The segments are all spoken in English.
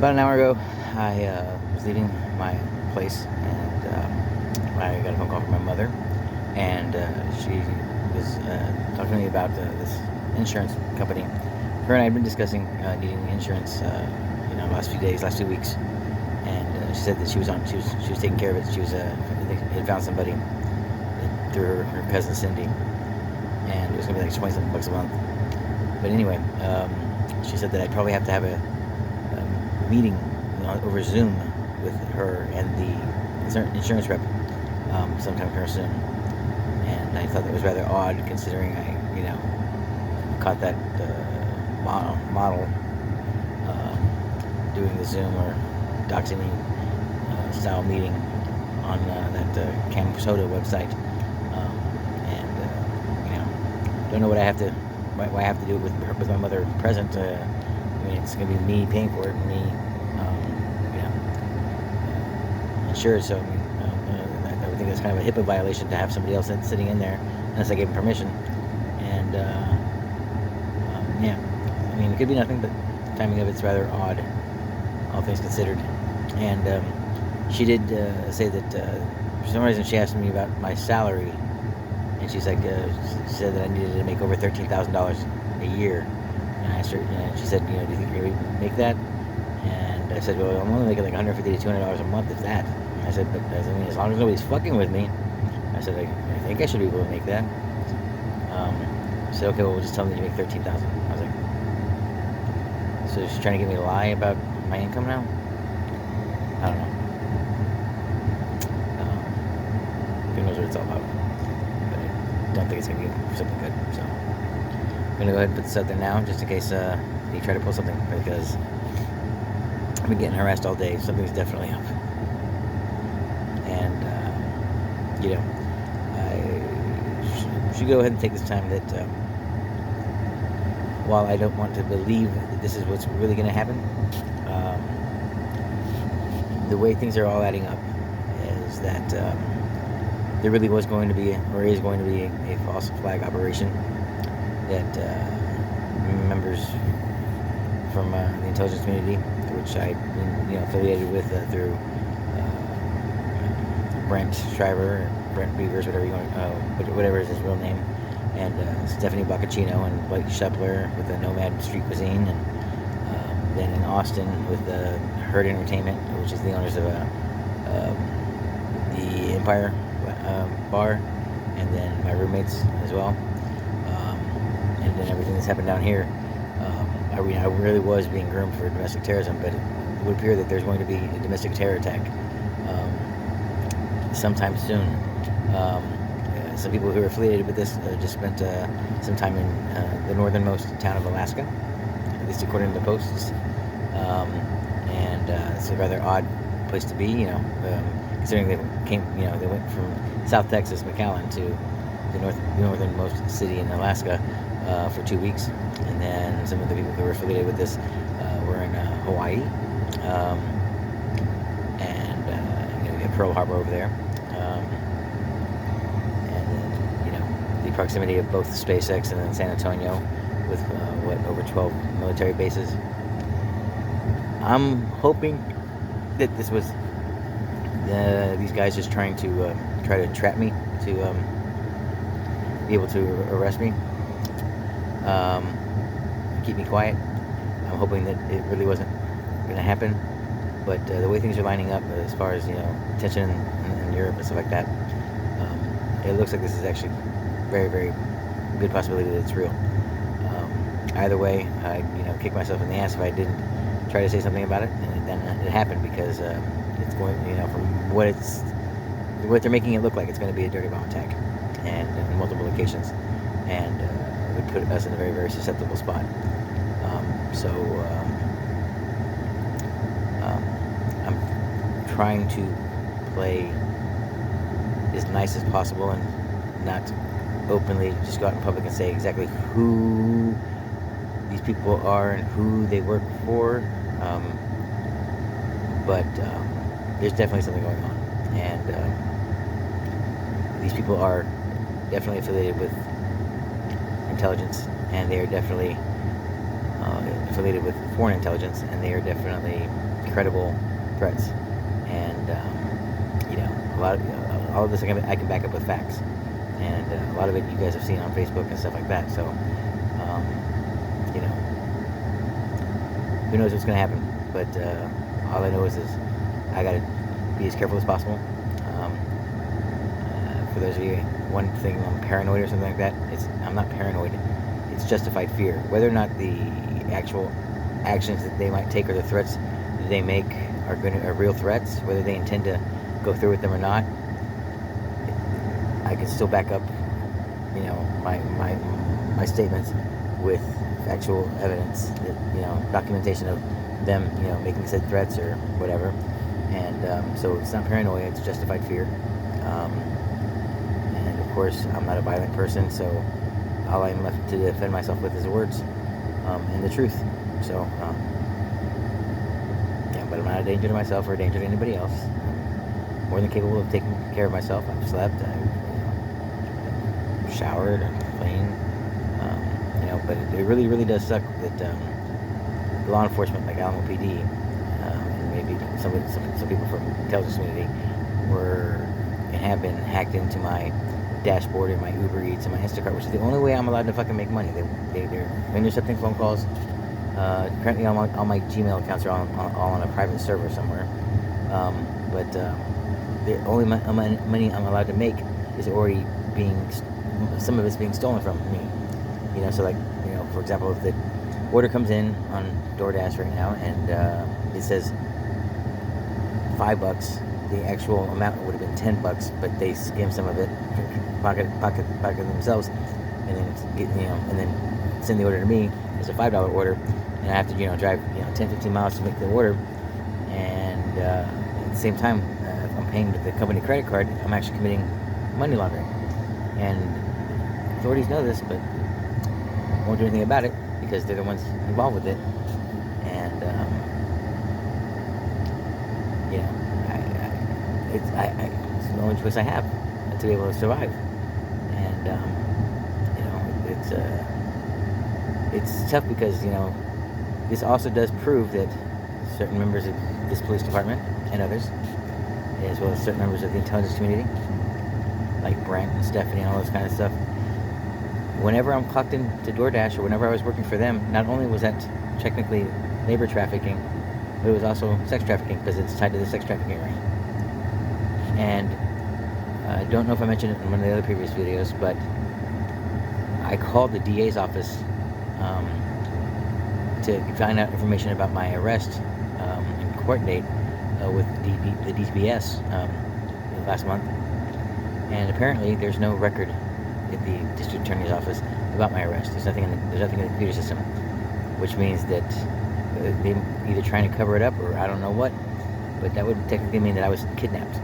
About an hour ago, I was leaving my place, and I got a phone call from my mother, and she was talking to me about this insurance company. Her and I had been discussing needing insurance, last few days, last 2 weeks, and she said that she was taking care of it. She was they had found somebody through her cousin Cindy, and it was gonna be like $20 a month. But anyway, she said that I'd probably have to have a meeting over Zoom with her and the insurance rep sometime here soon. And I thought that was rather odd, considering I caught that model doing the Zoom or Doxing style meeting on that Cam Soda website. Don't know what I have to, why I have to do it with my mother present. It's going to be me paying for it, and me, insured. So I would think that's kind of a HIPAA violation to have somebody else sitting in there unless I gave them permission. And it could be nothing, but the timing of it's rather odd, all things considered. And she did say that for some reason she asked me about my salary, and she's like, she said that I needed to make over $13,000 a year. And I asked her, and she said, do you think you're going to make that? And I said, well, I'm only making like $150 to $200 a month, if that. And I said, but as long as nobody's fucking with me, I said, I think I should be able to make that. She said, okay, well, just tell me that you make $13,000. I was like, so she's trying to get me to lie about my income now? I don't know. Who knows what it's all about? But I don't think it's going to be something good, so I'm going to go ahead and put this out there now, just in case you try to pull something, because I've been getting harassed all day. Something's definitely up. And, I should go ahead and take this time that while I don't want to believe that this is what's really going to happen, the way things are all adding up is that there really was going to be, or is going to be, a false flag operation that members from the intelligence community, which I've been affiliated with through Brent Shriver, Brent Beavers, whatever is his real name, and Stephanie Boccacino and Blake Shepler with the Nomad Street Cuisine, and then in Austin with the Herd Entertainment, which is the owners of the Empire Bar, and then my roommates as well, and then everything that's happened down here. I really was being groomed for domestic terrorism, but it would appear that there's going to be a domestic terror attack sometime soon. Some people who are affiliated with this just spent some time in the northernmost town of Alaska, at least according to the posts. And it's a rather odd place to be, considering they went from South Texas, McAllen, to the northernmost city in Alaska for 2 weeks. And then some of the people who were affiliated with this were in Hawaii, and you have Pearl Harbor over there. And then, the proximity of both SpaceX and then San Antonio with, over 12 military bases. I'm hoping that this was these guys just trying to try to trap me to be able to arrest me, keep me quiet. I'm hoping that it really wasn't going to happen, but the way things are lining up, as far as tension in Europe and stuff like that, it looks like this is actually very, very good possibility that it's real. Either way, I'd kick myself in the ass if I didn't try to say something about it, and then it happened, because it's going, from what they're making it look like, it's going to be a dirty bomb attack, and on multiple occasions, and it would put us in a very, very susceptible spot. I'm trying to play as nice as possible and not openly just go out in public and say exactly who these people are and who they work for, but there's definitely something going on, and these people are definitely affiliated with intelligence, and they are definitely affiliated with foreign intelligence, and they are definitely credible threats, and a lot of all of this I can back up with facts, and a lot of it you guys have seen on Facebook and stuff like that. So, who knows what's going to happen? But all I know is I got to be as careful as possible. For those of you, one thing, I'm paranoid or something like that. I'm not paranoid. It's justified fear. Whether or not the actual actions that they might take or the threats that they make are real threats, whether they intend to go through with them or not, I can still back up, my statements with actual evidence, that, documentation of them, making said threats or whatever. And so it's not paranoia, it's justified fear. And of course, I'm not a violent person, so all I'm left to defend myself with is words and the truth. So, but I'm not a danger to myself or a danger to anybody else. I'm more than capable of taking care of myself. I've slept, I've showered, I'm clean. But it really, really does suck that law enforcement like Alamo PD and maybe some people from the intelligence community have been hacked into my dashboard and my Uber Eats and my Instacart, which is the only way I'm allowed to fucking make money. They're intercepting phone calls. Currently, all my Gmail accounts are all on a private server somewhere. But the only money I'm allowed to make is already some of it's being stolen from me. So like, for example, if the order comes in on DoorDash right now and it says $5, the actual amount would have been $10, but they skim some of it, pocket themselves, and then send the order to me as a $5 order, and I have to drive 10-15 miles to make the order, and at the same time if I'm paying with the company credit card, I'm actually committing money laundering, and authorities know this, but won't do anything about it because they're the ones involved with it, and it's the only choice I have to be able to survive, and it's tough because this also does prove that certain members of this police department and others, as well as certain members of the intelligence community, like Brent and Stephanie and all this kind of stuff, whenever I'm clocked into DoorDash or whenever I was working for them, not only was that technically labor trafficking, but it was also sex trafficking because it's tied to the sex trafficking ring. And I don't know if I mentioned it in one of the other previous videos, but I called the DA's office to find out information about my arrest and court date with the DPS last month. And apparently there's no record at the district attorney's office about my arrest. There's nothing in the computer system, which means that they're either trying to cover it up or I don't know what, but that would technically mean that I was kidnapped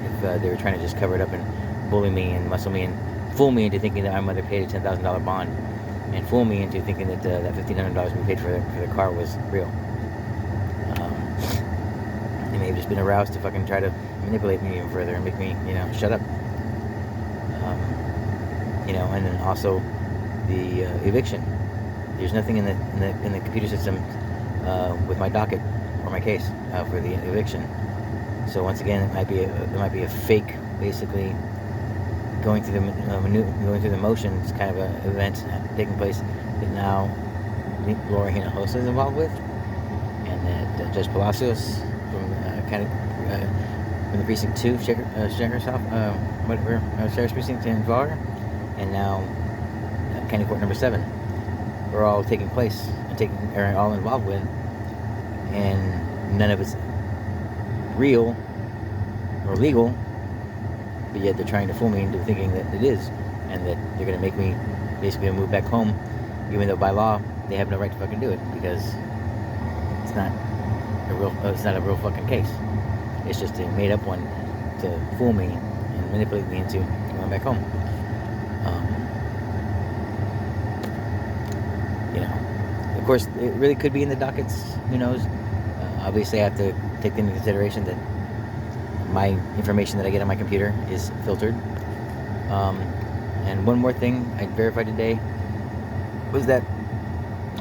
if they were trying to just cover it up and bully me and muscle me and fool me into thinking that my mother paid a $10,000 bond and fool me into thinking that that $1,500 we paid for the car was real. They may have just been aroused to fucking try to manipulate me even further and make me, shut up. And then also the eviction. There's nothing in the computer system with my docket or my case for the eviction. So once again, there might be a fake, basically going through the motions kind of an event taking place that now Laura Hinojosa is involved with, and that Judge Palacios from the precinct 2 Sheriff's precinct in Florida, and now County Court number 7 are all taking place and are all involved with, and none of it's real or legal, but yet they're trying to fool me into thinking that it is, and that they're going to make me basically move back home, even though by law they have no right to fucking do it because it's not a real fucking case. It's just a made up one to fool me and manipulate me into going back home. Of course, it really could be in the dockets. Who knows? Obviously, I have to take into consideration that my information that I get on my computer is filtered. And one more thing I verified today was that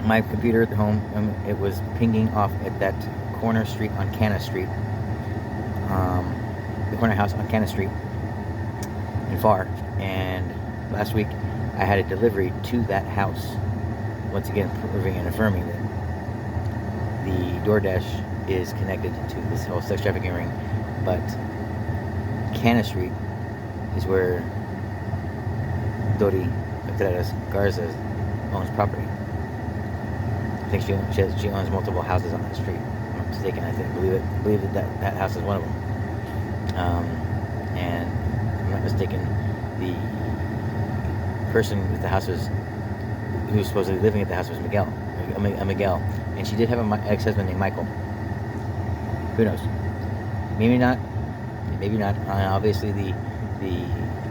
my computer at home, it was pinging off at that corner street on Canna Street, the corner house on Canna Street in Far. And last week I had a delivery to that house, once again proving and affirming that the DoorDash is connected to this whole sex trafficking ring. But Canna Street is where Dori Contreras Garza owns property. I think she owns multiple houses on that street. If I'm not mistaken, I believe that house is one of them. And if I'm not mistaken, the person with the house who was supposedly living at the house was Miguel, and she did have an ex-husband named Michael. Who knows? Maybe not. Maybe not. Obviously, the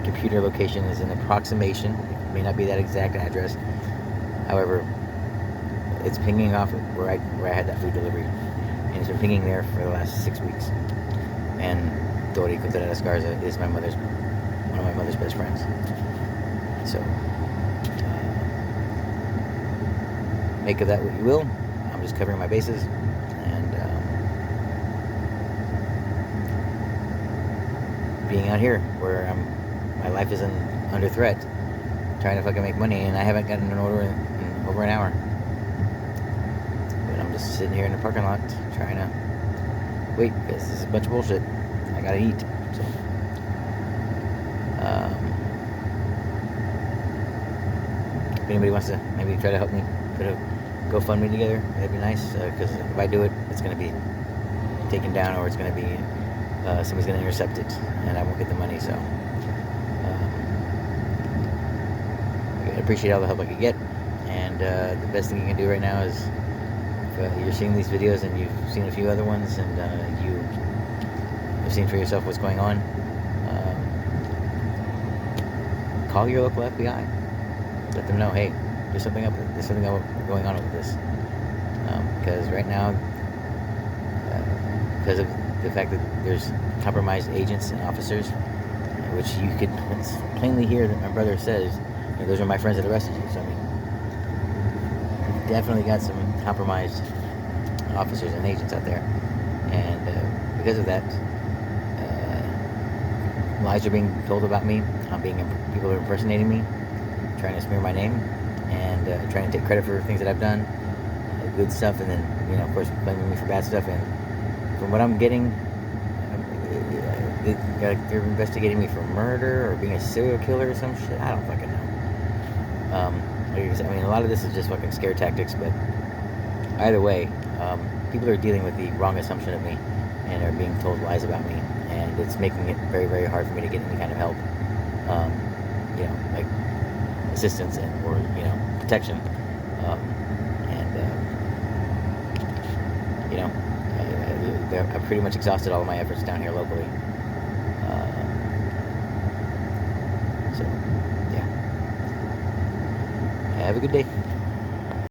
computer location is an approximation. It may not be that exact address. However, it's pinging off where I had that food delivery, and it's been pinging there for the last 6 weeks. And Dori Contreras Garza is one of my mother's best friends. So, make of that what you will. I'm just covering my bases, and being out here where my life is under threat, trying to fucking make money, and I haven't gotten an order in over an hour. But I'm just sitting here in the parking lot trying to wait, because this is a bunch of bullshit. I gotta eat. So, if anybody wants to maybe try to help me put a GoFundMe together, that'd be nice, because if I do it, it's going to be taken down, or it's going to be somebody's going to intercept it, and I won't get the money. So I appreciate all the help I could get, and the best thing you can do right now is, if you're seeing these videos and you've seen a few other ones, and you've seen for yourself what's going on, call your local FBI. Let them know, hey, there's something going on with this. Because right now, because of the fact that there's compromised agents and officers, which you could plainly hear that my brother says, those are my friends that arrested you. So I mean, we've definitely got some compromised officers and agents out there, and because of that, lies are being told about me. People are impersonating me, trying to smear my name, and trying to take credit for things that I've done, good stuff, and then, of course, blaming me for bad stuff. And from what I'm getting, they're investigating me for murder or being a serial killer or some shit. I don't fucking know. I mean, a lot of this is just fucking scare tactics, but either way, people are dealing with the wrong assumption of me and are being told lies about me, and it's making it very, very hard for me to get any kind of help, like assistance or protection, I've pretty much exhausted all of my efforts down here locally. So yeah, have a good day.